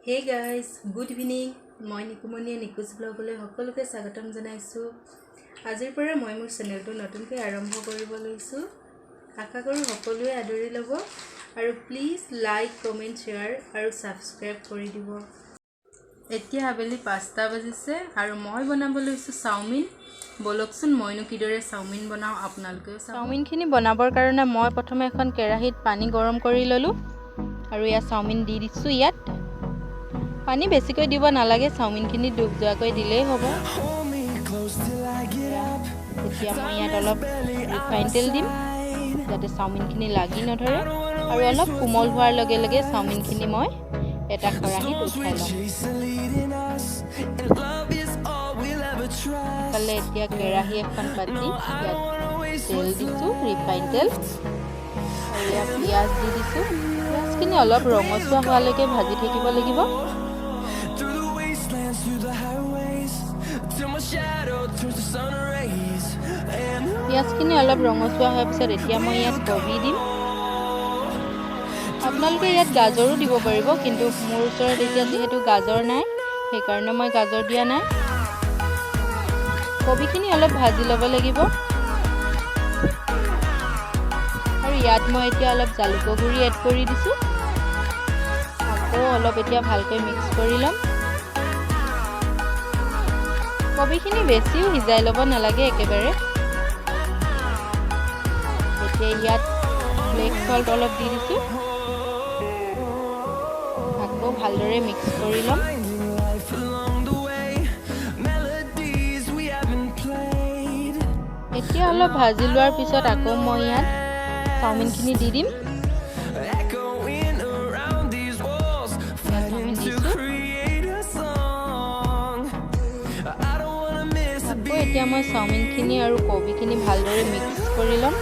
Hey guys, good evening. মই নিকুমনি নিকুজ ব্লগলৈ সকলোকে স্বাগতম জনাইছো। আজিৰ পৰা মই মোৰ চেনেলটো নতুনকৈ আৰম্ভ কৰিব লৈছো। আশা কৰোঁ সকলোৱে আদৰি ল'ব আৰু প্লিজ লাইক, কমেন্ট, শ্বেয়াৰ আৰু সাবস্ক্ৰাইব কৰি দিব। এতিয়া আবেলি 5টা বাজিছে আৰু মই বনাব লৈছো চাওমিন। বলকচোন মইনো কিদৰে চাওমিন বনাও আপোনালোকেও চাওক। চাওমিনখিনি বনাবৰ কাৰণে মই প্ৰথমে এখন কেৰাহীত পানী গৰম কৰি ললো আৰু ইয়া চাওমিন দি দিছো। ইয়াত পানী বেছিকৈ দিব নালাগে, চাওমিনখিনি ডুব যোৱাকৈ দিলেই হ'ব। এতিয়া মই ইয়াত অলপ ৰিফাইন তেল দিম যাতে চাওমিনখিনি লাগি নধৰে আৰু অলপ কোমল হোৱাৰ লগে লগে চাওমিনখিনি মই এটা খৰাহীত উঠাই ল'ম। ইফালে এতিয়া কেৰাহী এখন পাতি ইয়াত তেল দিছোঁ, ৰিফাইন তেল, আৰু ইয়াত পিঁয়াজ দি দিছোঁ। পিঁয়াজখিনি অলপ ৰঙচুৱা হোৱালৈকে ভাজি থাকিব লাগিব। পিঁয়াজখিনি অলপ ৰঙচুৱা হোৱাৰ পিছত এতিয়া মই ইয়াত কবি দিম। আপোনালোকে ইয়াত গাজৰো দিব পাৰিব, কিন্তু মোৰ ওচৰত এতিয়া যিহেতু গাজৰ নাই সেইকাৰণে মই গাজৰ দিয়া নাই। কবিখিনি অলপ ভাজি ল'ব লাগিব আৰু ইয়াত মই এতিয়া অলপ জালুকৰ গুড়ি এড কৰি দিছোঁ। আকৌ অলপ এতিয়া ভালকৈ মিক্স কৰি ল'ম। কবিখিনি বেছিও সিজাই ল'ব নালাগে একেবাৰে। এতিয়া ইয়াত ব্লেক সল্ট অলপ দি দিছোঁ। আকৌ ভালদৰে মিক্স কৰি ল'ম। এতিয়া অলপ ভাজি লোৱাৰ পিছত আকৌ মই ইয়াত চাওমিনখিনি দি দিম। এতিয়া মই চাওমিনখিনি আৰু কবিখিনি ভালদৰে মিক্স কৰি ল'ম।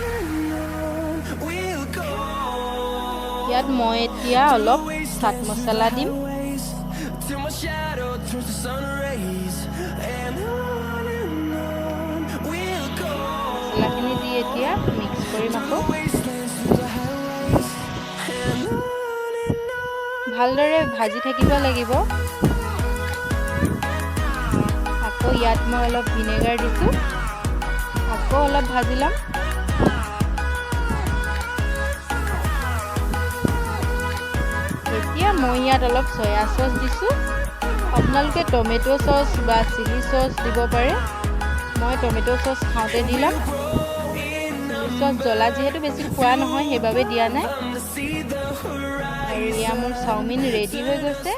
ইয়াত মই এতিয়া অলপ চাট মছলা দিম। মছলাখিনি দি এতিয়া মিক্স কৰিম। আকৌ ভালদৰে ভাজি থাকিব লাগিব। আকৌ ইয়াত মই অলপ ভিনেগাৰ দিছোঁ। আকৌ অলপ ভাজি ল'ম। এতিয়া মই ইয়াত অলপ সয়া চচ দিছোঁ। আপোনালোকে টমেটো চচ বা চিলি চচ দিব পাৰে। মই টমেটো চচ খাওঁতে দি ল'ম। চিলি চচ জ্বলা যিহেতু বেছি খোৱা নহয় সেইবাবে দিয়া নাই। আৰু এয়া মোৰ চাওমিন ৰেডি হৈ গৈছে।